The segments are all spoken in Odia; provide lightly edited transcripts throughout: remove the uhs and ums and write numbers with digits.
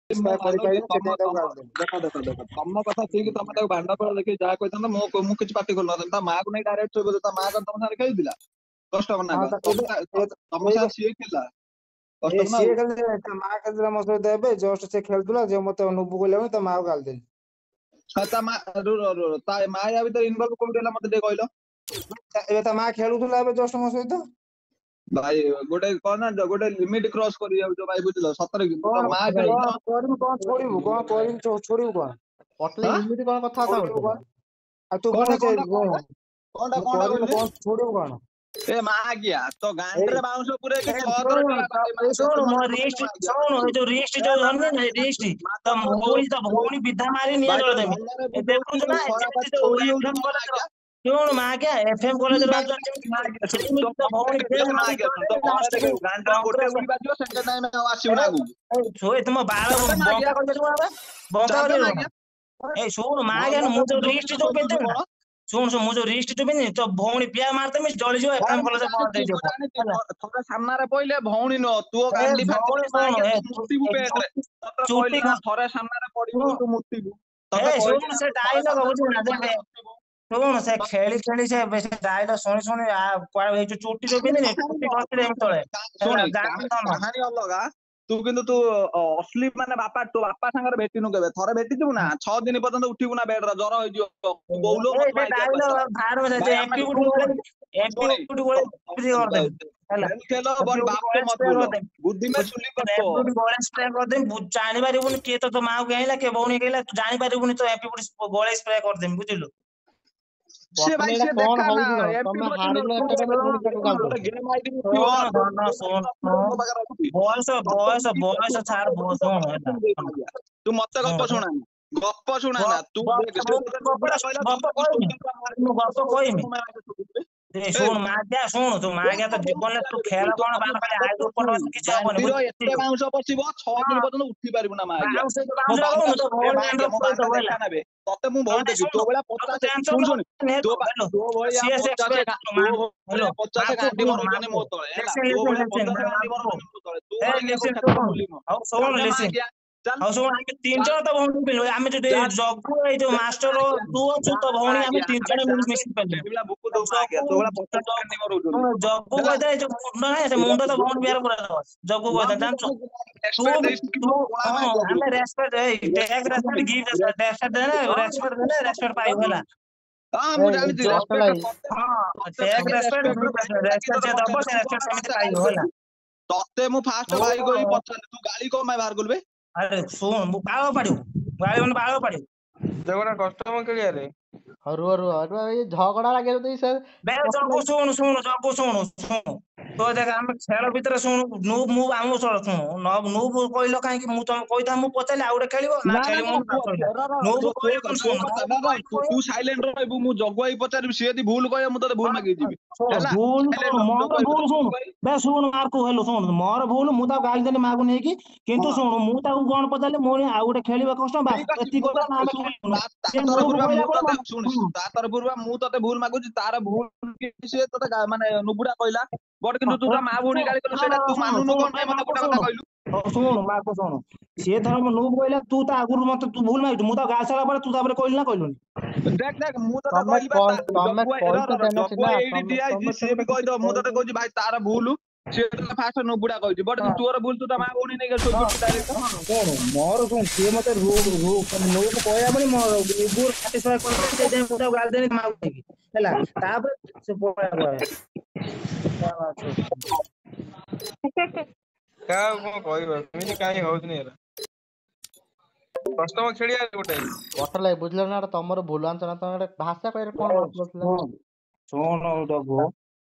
ମୁଁ ସାଟିସ୍ଫାଏ ମାନୁଛି କରିପାରିନି ସେଥିପାଇଁ ତାକୁ ଗାଳି ଦେଲି। ଦେଖ ତମ କଥା ଠିକ, ତମେ ତାକୁ ଭାଣ୍ଡା ଫଳ ଦେଖି ଯାହା କହିଥାନ୍ତ ମୁଁ କିଛି ପାଟି କରୁନଥିଲି। ତା ମାକୁ ନେଇ ଡାଇରେକ୍ଟ ଶୋଇବ, ତା ମା କଣ ତମ ସାଙ୍ଗରେ ଖେଳିଥିଲା କଷ୍ଟମର ନା ହଁ କଣ? ଏବେ ତମ ଏବେ ସାଙ୍ଗେ ସିଏ ଥିଲା ଏଇ କଷ୍ଟମର ନା ସିଏ ଆଉ। ଖାଲି ତା ମା ଖେଳୁଥିଲା ମୋ ସହିତ ଏବେ ଜଷ୍ଟ ସେ ଖେଳୁଥିଲା ଯେ ମତେ ନୁବୁ କହିଲା ତା ମାକୁ ଗାଳି ଦେଲି। ତା ମା ତା ମା ୟା ଭିତରେ ଇନଭଲ୍ଭ କୋଉଠି ହେଲା ମତେ ଟିକେ କହିଲ? ଏବେ ତା ମା ଖେଳୁଥିଲା ଏବେ ଜଷ୍ଟ ମୋ ସହିତ। ଭାଇ ଗୋଟେ କଣ ନା ଗୋଟେ ଲିମିଟ କ୍ରସ କରି ଯାଉଛ ଭାଇ, ବୁଝିଲ? ସତରେ କିନ୍ତୁ ତ କଣ ମା ଭାଇ କଣ ଖେଳୁଥିଲା। କରିବୁ କଣ ଛୋଡ଼ିବୁ କଣ କରିବୁ ଛୋଡ଼ିବୁ କଣ ପଟଲେ ଏମିତି କଣ କଥାବାର୍ତ୍ତା ଛୋଡ଼ିବୁ କରୁଥିଲ? କଣ? ଆଉ ତୁ କଣଟା ପୁଣି କଣଟା କଣଟା କଣଟା ମୁଁ କଣଟା କରିବୁ କହିଲି? କଣ ଛୋଡ଼ିବୁ କଣ? ଏ ମା ଆଜ୍ଞା ତ ଏଇ ଗାଣ୍ଡିରେ ବାଉଁଶ ପୁରେଇକି ଏ 6 ଥର ଶୁଣୁ ଟେକା କଲେ ମା ଆଜ୍ଞା ଶୁଣୁ ତୁ ମୋ ମତେ ରିଷ୍ଟ କହୁଛୁ ମା ଆଜ୍ଞା ଶୁଣୁ ଏ ଯୋଉ ରିଷ୍ଟ ଏ ଯୋଉ ବାବା ଧରିନି ରିଷ୍ଟ ତ ମାଛ ଭଉଣୀ ବିଧା ମାରି ନିଆଁ ଭାଇ ତୋ ଜଳେଇଦେମି। ଭଲରେ ଏ ବୁଝଉଛି, ଦେଖୁଛୁ ତୁ ନା ଖରାପ ଯେମିତି ଯୋଉ ଥୋଡି ହଉଛୁ ଏଫଏମ ମା କଲେଜର ଆଜ୍ଞା। ଶୁଣୁ ମା ଆଜ୍ଞା ଏଫଏମ କଲେଜର ମା ଆଜ୍ଞା ଶୁଣ, ସେମିତି ତ ଭଉଣୀ ଫେଲ ମା ମାରି ଆଜ୍ଞା ଶୁଣ, ତୋ ଜଳେଇଦେମି ଘରେ ଲାଷ୍ଟକୁ ଦେଖେ ଗାଣ୍ଡିରେ ଗୋଟେ କଂଗ୍ରେସ ଗୁଳି ବାଜିବ, ସେକେଣ୍ଡ ଟାଇମ ଆଉ ଆସିବୁନି ଆଗକୁ। ଶୋଇ ତୁମ ବାଳ ଚାଲ ମା ଆଜ୍ଞା, ବଙ୍କା କରିଦେବୁ ଏବେ ବଙ୍କା ଚାଲ ମା କରିଦେବୁ ନା। ଆଜ୍ଞା। ଏଇ ଶୁଣୁ ମା ଆଜ୍ଞା ଭଲ ମୁଁ ତ ଯୋଉ ବୁଝଉଛୁ ରିଷ୍ଟ ତୁ ଯୋଉ ଶୋଧୁଛୁ ପିନ୍ଧିବି ନା କଣ? ଶୁଣୁ ମୁଁ ଯୋଉ ରିଷ୍ଟ ଯୋଉ ପିନ୍ଧିବି ତ ଭଉଣୀ ପିଆ ମାରିଦେମି ଜଳିଯିବ ଭାଇ ଏଫଏମ ମୁଁ କଲେଜ ବନ୍ଦ ଜାଣିଛି, ହେଇଯିବ ମୁଁ ଜାଣିଛି, ହେଲା। ଥରେ ସାମ୍ନାରେ ପଇଲେ ଭଉଣୀ ନୁହ ତୁ ଏ ଗାଣ୍ଡି ଭଉଣୀ ଫାଟିକି ମା ଶୁଣୁ ଆଜ୍ଞା ଏ ତୁ ମୁତିବୁ ପେଟରେ। ତତେ ଚୁଟି କହିଲି ନା ଥରେ ସାମ୍ନାରେ ପଡିବୁ ତୁ ମୁତିବୁ। ଏ ତତେ କହିଲି ଶୁଣୁ ନା ସେ ତୁ ଥରେ ଡାଇଲଗ ସାମ୍ନାରେ ବୁଝିବୁ ନା ପଡିବୁ ଦେଖେ ପେଟରେ ମୁତିବୁ। ଶୁଣୁ ସେ ଖେଳି ଖେଳି ସେ ବେଶୀ ଡାଇଲଗ ଶୁଣି ଶୁଣି କୁଆଡେ ଏଇ ଯୋଉ ଚୁଟି ଯୋଉ ପିନ୍ଧିନି ଚୁଟି ଖସିଲେ ଏମିତି ତଳେ ହେଲା ଶୁଣେ ଜାଣିଛୁ ଧନ। କାହାଣୀ ଅଲଗା। ତୁ କିନ୍ତୁ ତୁ ଅସଲି ମାନେ ତୋ ବାପା ସାଙ୍ଗରେ ଭେଟିନୁ କେବେ? ଥରେ ଭେଟିଥିବୁ ନା 6 ଦିନ ପର୍ଯ୍ୟନ୍ତ ଉଠିବୁ ନା ବେଡରେ, ଜ୍ୱର ହେଇଯିବ। ତୁ ବୋଉଲୋ ଏଇ ମତେ ସେ ମାଇକିଆ ଡାଇଲଗ କହିଲା। ବାହାର ଭାଇ ଆମେ ଏପି ଗୁଟି ଶୁଣୁ ଶୁଣୁ ଏପି ଶୁଣି ଗୁଟି କରିଦେବି ହେଲା खेल खेलो ଏପି ଗୁଟି बाप को ବଳେ मत ସ୍ପ୍ରେ भूलो, କରିଦେବି बुद्धि में चुली कर ଏପି दो। ଗୁଟି ବଳେ ସ୍ପ୍ରେ କରିଦେବି ଜାଣିପାରିବୁନି କିଏ ତ ମାକୁ କହିଲା କିଏ ଭଉଣୀ କହିଲା ତୁ ଜାଣିପାରିବୁନି ତ ଏପି ଗୁଟି ବଳେ ସ୍ପ୍ରେ କରିଦେବି ବୁଝିଲୁ। से ପଟଲେ भाई ଏଇଟା ସେ କଣ देखा ना ହଉଛି କଣ? एमपी ତମେ बटन ହାରିଲ ଏତେ କଥା ପୁଣି ତାକୁ ଗାଳି ଗୋଟେ ଦଉଛ। गेम ଆଇଡି ମୁତିବ ଶୁଣ ଧନ ଶୁଣ ବୟସ ବୟସ ଛାଡ ଶୁଣ ହେଲା ତୁ ମତେ ଗପ ଶୁଣ ଶୁଣାନା, ଗପ ଶୁଣାନା ତୁ ଦେଖ ସେ ତତେ ଗପଟା नुबुड़ा କହିଲା ତୁ ଗପ ଯଦି କହିମି ଶୋଧିଲୁ ମୁଁ ଗପ କହିମି ଏ ଶୁଣୁ ମାଗିଆ ଶୁଣୁ ତୁ ମାଗିଆ ତ ଜୀବନରେ ତୁ ଖେଳ କଣ ବାଳ ଖାଲି ହାଇଟ୍ ଉପର କିଛି ହବନି ଗାଣ୍ଡିର ଏତେ ବୁଝିଲୁ। ବାଉଁଶ ପଶିବ 6 ଦିନ ହଁ ପର୍ଯ୍ୟନ୍ତ ଉଠି ପାରିବୁ ନା ମା ଆଜ୍ଞା। ବାଉଁଶ ମୋ ବାଉଁଶ ବାଣ୍ଡା କହୁନୁ ତୋ ଏ ଭଉଣୀ ମା ଆଜ୍ଞା ଦାଣ୍ଡରେ ମୋ ବାଣ୍ଡା ପଳେଇଥିବ ଦେଖା ହେଲା ନେବେ, ତତେ ମୁଁ ବହୁତ ତତେ ଦେଖିଛି। ତୋ ଶୁଣୁ ଭଳିଆ ତତେ 50 ଟେନସନ ଶୁଣ ଶୁଣ ତୋ ହ୍ୟାଲୋ ତୋ ଭଳିଆ ସିଏସ୍ 50 ଏକ୍ସପେକ୍ଟ ତୋ ଭଳିଆ 50 ମାର୍କ ଗାଣ୍ଡି ଶୁଣୁ ମରଉଛନ୍ତି ମାର୍କ ମୋ ତଳେ ହେଲା। ଲିସନ ତୋ ଭଳିଆ ଲିସନ 50 ଗାଣ୍ଡି ମାର୍କ ମରଉଛନ୍ତି ମୋ ତଳେ। ତୋ ଏ ଭଳିଆ ଲିସନ କ୍ଷେତ୍ର ବୁଲିମ। ହଉ ଶୁଣୁ ଚାଲେ ମା ଲିସନ ଆଜ୍ଞା, ଚାଲ ହଉ ଶୁଣ ଆମେ ତିନି ଚାଲ ଜଣ ତ ଭଉଣୀ ପିଲୁ ଆମେ ଯଦି ଚାଲ ଜଗୁ ଏଇ ଯୋଉ ଚାଲ ମା ମାଷ୍ଟର ଆଜ୍ଞା, ତୁ ଅଛୁ ତ ଚାଲେ ମା ଭଉଣୀ ଆମେ ଆଜ୍ଞା, ତିନି ଆବେ ଜଣ ଚାଲେ ମିଶି ପାରିଲେନି। ସେଇଭଳିଆ ବୁକୁ ଦବୁ ମା ଆଜ୍ଞା, ତୋ ଭଳିଆ 50 ଗାଣ୍ଡି ମରଉଛନ୍ତି ଜଗୁ ହେଲା। କହିଦେ ଏ ଯୋଉ ମୁଣ୍ଡ ନାହିଁ ସେ ମୁଣ୍ଡ ତ ଭଉଣୀ ବିହାର ପୁରା ଜଗୁ କହିଦେ ଜାଣିଛୁ ତୁ ରେସପେକ୍ଟ ଦେଇଛି କି ତୁ ମୋ କଳା ମା ହଁ ଆଜ୍ଞା ଆମେ ତୁ। ରେସପେକ୍ଟ ଏଇ ଟେକ୍ ରେସପେକ୍ଟ ଗିଭ୍ ରେସପେକ୍ଟ ଦେଲେ ରେସପେକ୍ଟ ଦେଲେ ରେସପେକ୍ଟ ପାଇବୁ ହେଲା। ହଁ ମୁଁ ଏଇ ଜାଣିଛି ପଟଲ ରେସପେକ୍ଟ ଭାଇ ହଁ ତତେ ଟେକ୍ ଆଗେ ରେସପେକ୍ଟ ରେସପେକ୍ଟ ଗିଭ୍ ଭାଇ ଡାକି ରେସପେକ୍ଟ ତତେ ଯିଏ ଦବ ପଚାରିଲି ସେ ତୁ କଣ ରେସପେକ୍ଟ ସେମିତି ଭାଷା ଗାଳି ପାଇବ ହେଲା। କଲୁ? ତତେ ମୁଁ ଫାଷ୍ଟ ଭାଇ କହି ଶୁଣୁ ପଚାରିଲି, ତୁ ଗାଳି କଣ ପାଇଁ ବାହାର କଲୁ ବେ? ଆରେ ଶୁଣ ମୁଁ ବାଳ ପାଡ଼ିବୁ ଗାଳି ମାନେ ବାଳ ପାଡ଼ିବୁ। ଗୋଟେ କଷ୍ଟମର କ୍ଲିୟର ହଉ ରୁହ ଏଇ ଝଗଡା ଲାଗିବ ସେ ବେ ଜଗୁ ପଟଲେ ଶୁଣୁ ଜଗୁ ଶୁଣୁ ତୋ ଦେଖ ଆମେ ଖେଳ ଭିତରେ ଶୁଣୁ ମୁଁ ଆମ ଶୁଣୁ ନୁବୁ କହିଲ କାହିଁକି ମୁଁ ତମେ କହିଥା ମୁଁ ପଚାରିଲି ଆଉ ଗୋଟେ ଖେଳିବ ନା ନା ନା ଖେଳିବନି ନା ନା ସଇଲା ନୁବୁ କହିଲେ କଣ ତୋ ଶୁଣୁ କଥା ନୁବୁ ନା ନା କହିଲେ କହିବ ତୁ ସାଇଲେଣ୍ଟ ରହିବୁ। ମୁଁ ଜଗୁ ଭାଇ ପଚାରିବି, ସିଏ ଯଦି ଭୁଲ କହିବ ମୁଁ ତତେ ଭୁଲ ମାଗିକି ଯିବି ଶୁଣୁ ହେଲା। ଭୁଲ ସାଇଲେଣ୍ଟ ଶୁଣୁ ରହିବୁ, ଜଗୁ ମୋର ଭାଇ ଭୁଲ ପଚାରିବି, ଶୁଣୁ ଜଗୁ ଭାଇ ବେ ଶୁଣୁ ମାର୍କୁ ହେଲୁ ଶୁଣୁ ମୋର ଭୁଲ ମୁଁ ତାକୁ ଗାଳି ଦେଲି ମାକୁ ନେଇକି କିନ୍ତୁ ହଁ ଶୁଣୁ ମୁଁ ତାକୁ କଣ ପଚାରିଲି ମୁଁ ଆଉ ଗୋଟେ ଖେଳିବା କଷ୍ଟ ବାସ୍ ଠିକ ଅଛି। ଏତିକି ମୁଁ କହିଲା ନା ଆମେ ଶୁଣ ଖେଳିବୁନୁ ତା ସେ ତରଫରୁ ନୁବୁ ବା କହିଲା ମୁଁ ପରେ ତତେ ଶୁଣି ତା ତରଫରୁ ବା ମୁଁ ତତେ ଭୁଲ ମାଗୁଛି। ତାର ଭୁଲ କି ସିଏ ତତେ ମାନେ ନୁବୁଡା କହିଲା ବଟ କିନ୍ତୁ ତୁ ତା ମା ଭଉଣୀ ଗାଳି କଲୁ ସେଇଟା ତୁ ଶୁଣୁ ମାନୁନୁ ଶୁଣୁ କଣ ଏ ପାଇଁ ମତେ ମାର୍କୁ ଗୋଟେ କଥା ଶୁଣୁ କହିଲୁ? ହଉ ଶୁଣୁ ମାର୍କୁ ଶୁଣୁ ସିଏ ଧର ମୋ ନୁବୁ କହିଲା ତୁ ତା ଆଗରୁ ମତେ ତୁ ଭୁଲ ମାଗିଛୁ ମୁଁ ତାକୁ ଗାଳି ସାରିଲା ପରେ ତୁ ତାପରେ କହିଲୁ ନା କହିଲୁନି। ଦେଖ ମୁଁ ତତେ ତମେ କହିଲି ବା ତମେ ଜଗୁ ଭାଇ କହିଛ ଦେନେ ଜଗୁ ସିନା ଭାଇ ଏଇଠି ତମେ ଠିଆ ତମେ ହେଇଛି, ତ ସିଏ ଗୋଟେ ବି କିଛି କହିଦବ। ମୁଁ ତତେ କହିଛ। କହୁଛି ଭାଇ ତାର ଭୁଲ, ସିଏ ଫାଷ୍ଟ ନୁବୁଡା କହିଛି ବଟ କିନ୍ତୁ ତୋର ଭୁଲ, ତୁ ତା ମା ଭଉଣୀ ନେଇକି ଶୋଇ ପଡିଛୁ ଡାଇରେକ୍ଟ। ଶୁଣୁ ମୋର ଶୁଣୁ ସିଏ ମତେ ନୁବୁ କହିବା ବୋଲି ମୋର ନିବୁ ସାଟିସ୍ଫାଏ କରିଦେଲି ସେଇଥିପାଇଁ ମୁଁ ତାକୁ ଗାଳି ଦେଲି ମାକୁ ନେଇକି ହେଲା ତାପରେ ସେ ପଳେଇଲା କାହାକୁ କଣ କହିବ ଏମିତି କାହିଁ ହଉଛିନି ଏରା କଷ୍ଟମର ଖେଳିବା ଗୋଟେ ପଟଲ ଭାଇ ବୁଝିଲ ନା ତମର ଭୁଲ ଆଞ୍ଚ ନା ତମେ ଗୋଟେ ଭାଷା କହିଲେ କଣ ମତଲବ ଥିଲା? ଶୁଣୁ ଜଗୁ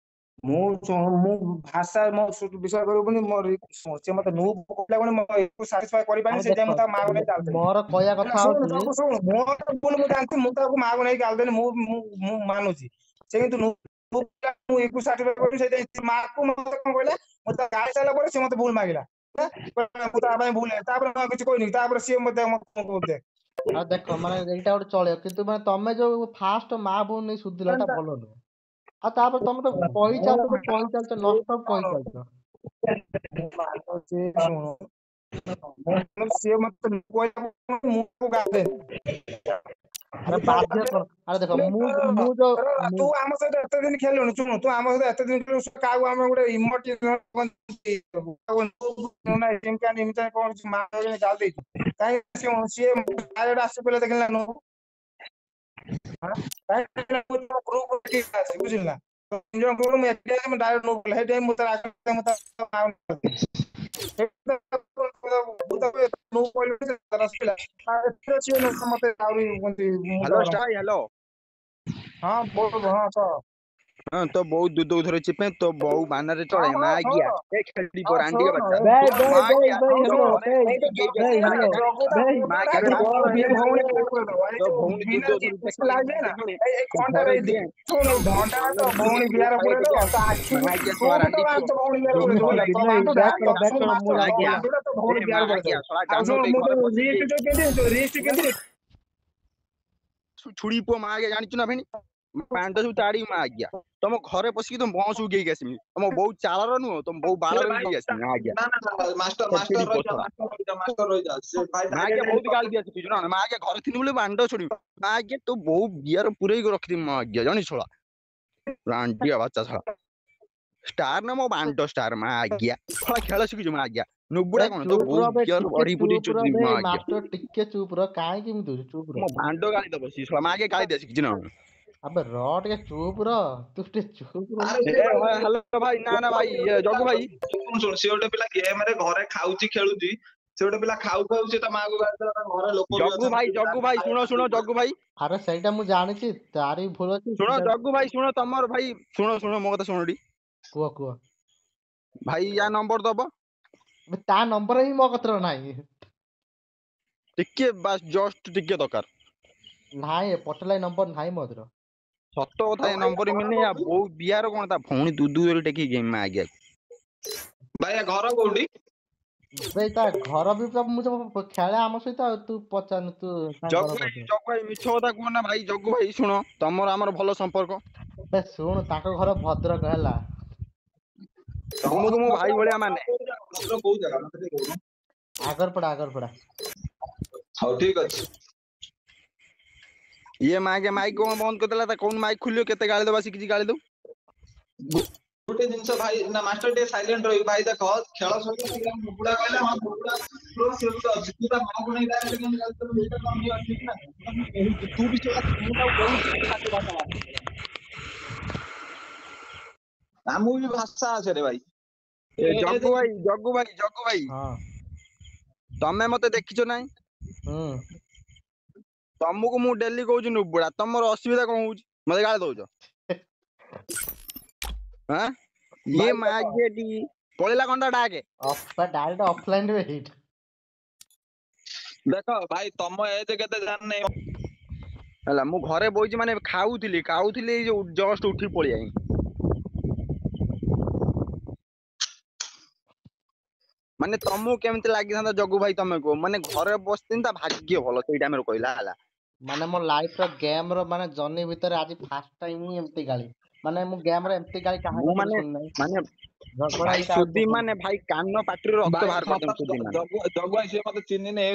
ମୁଁ ଭାଷା ମୋ ବିଷୟ କରିବୁନି ମୋର ସେ ମତେ ସାଟିସ୍ଫାଏ ଆରେ କରିପାରିନି ସେଇଥିପାଇଁ ଦେଖ ମୁଁ ତାକୁ ମାକୁ ନେଇ ଗାଳି ଦେଲି ମୋର କହିବା ହେଲା କଥା ଶୁଣୁ ହଉଛି ଜଗୁ ଶୁଣୁ ମୋର ଭୁଲ ମୁଁ ଜାଣିଛି ମୁଁ ତାକୁ ମାକୁ ନେଇ ଗାଳି ଦେଲି ମୁଁ ମାନୁଛି ସେ କିନ୍ତୁ ମୁଁ ସାଟିସ୍ଫାଏ କରିବି ସେଇଥିପାଇଁ ମାକୁ ମତେ କଣ କହିଲା ମୁଁ ତାକୁ ଗାଳି ସାରିଲା ପରେ ସେ ମତେ ଭୁଲ ମାଗିଲା ମୁଁ ତା ପାଇଁ ଭୁଲ ତାପରେ ମୁଁ କିଛି କହିନି ତାପରେ ସିଏ ମତେ ଦେ ଆଉ ଦେଖ ମାନେ ଏଇଟା ଗୋଟେ ଚଳିବ କିନ୍ତୁ ମାନେ ତମେ ଯୋଉ ଫାଷ୍ଟ ମା ବୋଉ ନେଇ ସୁଧିଲ ଏଇଟା ଭଲ ନୁହଁ। ଆଉ ତାପରେ ତମେ ତ କହିଚାଲିଛ ନଷ୍ଟ କହିଚାଲିଛ। ଶୁଣୁ ସିଏ ମତେ କହିଲା ମୁଁ ତାକୁ ଗାଧେଇନି। ଆରେ ବାଧ୍ୟ କର। ଆରେ ଦେଖ ମୁଁ ଯୋଉ ତୁ ଆମ ସହିତ ଏତେ ଦିନ ଖେଳିଲୁଣି, ଶୁଣୁ ତୁ ଆମ ସହିତ ଏତେ ଦିନ ଖେଳିଲୁ, କାହାକୁ ଆମେ ଗୋଟେ ଇମୋଟି ଗାଳି ଦେଇଛୁ କାହିଁ ସିଏ ଆସି ପିଲା ଦେଖିଲା ନୁ ବୁଝିଲ ନା ମୁଁ ଡାଇରେକ୍ଟ ମୁଁ ମତେ ଆହୁରି ହ୍ୟାଲୋ ଷ୍ଟାର ହ୍ୟାଲୋ। ହଁ ହଁ ତ ହଁ ତ ବୋଉ ଦୁଧ ଧରୁଛି ପାଇଁ ତ ବୋଉ ବାନରେ ଚଳେ ମା ଗିଆ ଏ ଖେଳି ପର ଆଣ୍ଡିଆ ବାଚ୍ଚା ବେଇ ତ ମା ବେଇ ଗିଆ ବେଇ ତ ହ୍ୟାଲୋ ଘରେ ବେଇ ବସିକି ଗେଇ ବେଇ ଗେଇ ହ୍ୟାଲୋ ବେଇ ମା ଗିଆ ତ ଭଉଣୀ ତ ଭଉଣୀ ଦୁଧ ବିନା ଧରୁଛି ଲାଗେ ନା ଏଇ ତ ଘଣ୍ଟାରେ ଘରେ ଏଇ ଯିଏ ଶୁଣୁ ଘଣ୍ଟା ତ ଭଉଣୀ ବିହାର ପୁରେଇ ଦବ ତ ଆଖି ମା ଗିଆ ତୁ ଶଳା ବି ତ ରାଣ୍ଡି ତ ଭଉଣୀ ବିହାର ପୁରେଇ ଦବୁ ବିନୟ ତ ବିନୟ ବାନ୍ଧୁଟା ବ୍ୟାକ୍ କର ଶୁଣୁ ମୁଁ ତୋ ଯାଉଛି। ବାନ୍ଧୁଟା ତ ଭଉଣୀ ଏ ବିହାର ମା ପୁରେଇ ଗିଆ ଦବୁ। ଶଳା ଆଉ ଜାନୁ ଶୁଣୁ ଟେ ମୁଁ ତ ଘରେ ବସିକି ରିଷ୍ଟ କେମିତି ଛୁଡ଼ି ପୁଅ ମା ଗିଆ ଜାଣିଛୁ ନା ଫେଣି ପାଣ୍ଡ ସବୁ ତାଡିକି ମା ଗିଆ ତମ ଘରେ ପଶିକି ତମ ବଂଶକୁ ଗେଇକି ଆସିମି ତମ ବୋଉ ଚାଳର ନୁହଁ ତମ ବୋଉ ବାଳର ବି ଗେଇକି ଆସିମି ମା ଗିଆ ନା ମାଷ୍ଟର ଛେଚୁଡି ପୁଅ ରହିଯା ଶଳା ମାଷ୍ଟର ରହିଯା ସେ ଭାଇ ମା ଗିଆ ବହୁତ ଗାଳି ଦିଆ ଶିଖିଛୁ ନା ମା ଗିଆ ଘରେ ଥିଲି ବୋଲି ବାଣ୍ଡ ଛୁଡିବି ମା ଗିଆ ତୁ ବୋଉ ବିଆର ପୁରେଇକି ରଖିଥିବି ମା ଗିଆ ଜାଣିଛୁ ଶଳା ରାଣ୍ଡିଆ ବାଚ୍ଚା ଶଳା ଷ୍ଟାର ନା ମୋ ବାଣ୍ଡ ଷ୍ଟାର ମା ଗିଆ ଶଳା ଖେଳ ଶିଖିଛୁ ମା ଗିଆ ବେ ନୁବୁଡା କଣ ତୋ ଚୁପ୍ ବୋଉ ରହ ବେ ବିଆର ଟିକେ ବଢି ପୁରେଇ ଚୁପ୍ ରହ ଚୋଦିବି ବେ ମା ଗିଆ ମାଷ୍ଟର ଟିକେ ଚୁପ୍ ରହ କାହିଁକି ଏମିତି ହଉଛୁ ଚୁପ୍ ରହ। ମୋ ବାଣ୍ଡ ଗାଳି ଦବ ସିଏ ଶଳା ମା ଗିଆ ଗାଳି ଦିଆ ଶିଖିଛି ନା ଆବେ ରହ ଟିକେ ଚୁପ୍ ରହ ତୁ ଟିକେ ଚୁପ୍ ରହ। ଆରେ ଏ ହ୍ୟାଲୋ ଭାଇ ନା ନା ଭାଇ ଜଗୁ ଭାଇ ଶୁଣ ସେ ଗୋଟେ ପିଲା ଗେମ୍ ରେ ଘରେ ଖାଉଛି ଖେଳୁଛି ସେ ଗୋଟେ ପିଲା ଖାଉ ଖାଉ ସେ ତା ମାଆକୁ ଗାଳି ଦେଲା ତା ଘରେ ଲୋକ ବି ଜଗୁ ଭାଇ ଶୁଣ ଜଗୁ ଭାଇ ଆରେ ସେଇଟା ମୁଁ ଜାଣିଛି ତାରି ଭୁଲ ଅଛି ଶୁଣ ସେଇଟା ଜଗୁ ଭାଇ ଶୁଣ ତମର ଭାଇ ଶୁଣ ମୋ କଥା ଶୁଣ ଟି କୁହ କୁହ। ଭାଇ ୟା ନମ୍ବର ଦବ ବେ ତା ନମ୍ବର ହିଁ ମୋ କତିରେ ନାହିଁ। ଟିକେ ବାସ୍ ଜଷ୍ଟ ଟିକେ ଦରକାର ନାହିଁ ପଠେଇଲା ନମ୍ବର ନାହିଁ ମୋ କତିରେ। ସତ କଥା ଏ ନମ୍ବର ମିଳିନି ୟା ବୋଉ ବିହାର କଣ ତା ଭଉଣୀ ଦୁଦୁ ଟେକି ଗେମ୍ ମା ଆଜ୍ଞା ଭାଇ ଘର କୋଉଠି? ବେ ତା ଘର ବି ତ ମୁଁ ତ ଖେଳେ ଆମ ସହିତ ଆଉ ତୁ ପଚାରୁନୁ ତୁ ତା ଘର କୋଉଠି। ଜଗୁ ଭାଇ ମିଛ କଥା କୁହ ନା ଭାଇ ଜଗୁ ଭାଇ ଶୁଣ ତମର ଆମର ଭଲ ସମ୍ପର୍କ ବେ ଶୁଣୁ ତାଙ୍କ ଘର ଭଦ୍ରକ ହେଲା। ତୁମକୁ ମୋ ଭାଇ ଭଳିଆ ମାନେ କୋଉ ଜାଗା ମତେ ଟିକେ କହୁନ। ଆଗରପଡା। ହଉ ଠିକ ଅଛି। ଇଏ ମାଇକ୍ କଣ ବନ୍ଦ କରିଦେଲା ତା କହୁନ ମାଇକ୍ ଖୁଲିବ କେତେ ଗାଳି ଦବା ଶିଖିଛି ଗାଳି ଦଉ ଗୋଟେ ଜିନିଷ ଭାଇ ନା ମାଷ୍ଟର ଟିକେ ସାଇଲେଣ୍ଟ ରହିବ ଭାଇ ଦେଖ ଖେଳ ସରିଲା ବୁଗୁଡା କହିଲା ହଁ ବୁଗୁଡା ସେ ଗୋଟେ ଅଛି ତୁ ତା ମାଆକୁ ନେଇ ଡାଇରେକ୍ଟ କେମିତି ଗାଳି ଦେଲୁ ଏଇଟା କଣ ଠିକ ନା ମୁଁ କହୁଛି ତୁ ବି ସେଟା ମୁଁ ତାକୁ କହୁଛି ତାକୁ ଭାଷା ମାର ଆମକୁ ବି ଭାଷା ଆସେ ରେ ଭାଇ ଜଗୁ ଭାଇ ହଁ ତମେ ମତେ ଦେଖିଛ ନାଇଁ ହୁଁ ତମକୁ ମୁଁ ଡେଲି କହୁଛି ନୁବୁଡା ତମର ଅସୁବିଧା କଣ ହଉଛି ମତେ ଗାଳି ଦଉଛ ଆଁ ଇଏ ଭାଇ ମା ପଳେଇଲା କଣଟା ଡାକେ ଡାଇରେକ୍ଟ ଅଫଲାଇନ ରେ ହିଟ୍। ଦେଖ ଭାଇ ତମ ଏଜ କେତେ ଜାଣିନି ହେଲା ମୁଁ ଘରେ ବଇଛି ମାନେ ଖାଉଥିଲି ଏଇ ଯୋଉ ଜଷ୍ଟ ଉଠିକି ପଳେଇଆଇ ମାନେ ତମକୁ କେମିତି ଲାଗିଥାନ୍ତା ଜଗୁ ଭାଇ ତମେ କୁହ ମାନେ ଘରେ ବସିଥିଲି ତା ଭାଗ୍ୟ ଭଲ ସେଇ ଟାଇମରେ କହିଲା ହେଲା ମାନେ ମୋ ଲାଇଫ ର ଗେମ ର ମାନେ ଜର୍ଣ୍ଣି ଭିତରେ ଆଜି ଫାର୍ଷ୍ଟ ଟାଇମ ହିଁ ଏମିତି ଗାଳି ମାନେ ମୁଁ ଗେମ ରେ ଏମିତି ଗାଳି କାହା ମୁଁ କତିରୁ ମାନେ ଶୁଣି ନାହିଁ। ମାନେ ଝଗଡା ଭାଇ ବି କାହାକୁ ସୁଦି ଶୁଣିନି। ମାନେ ଭାଇ କାନ ପାଟିରୁ ରକ୍ତ ଭାଇ ବାହାର କରିଦେବି ସୁଦି ମାନେ ଜଗୁ ଭାଇ ସିଏ ମତେ ଚିହ୍ନିନି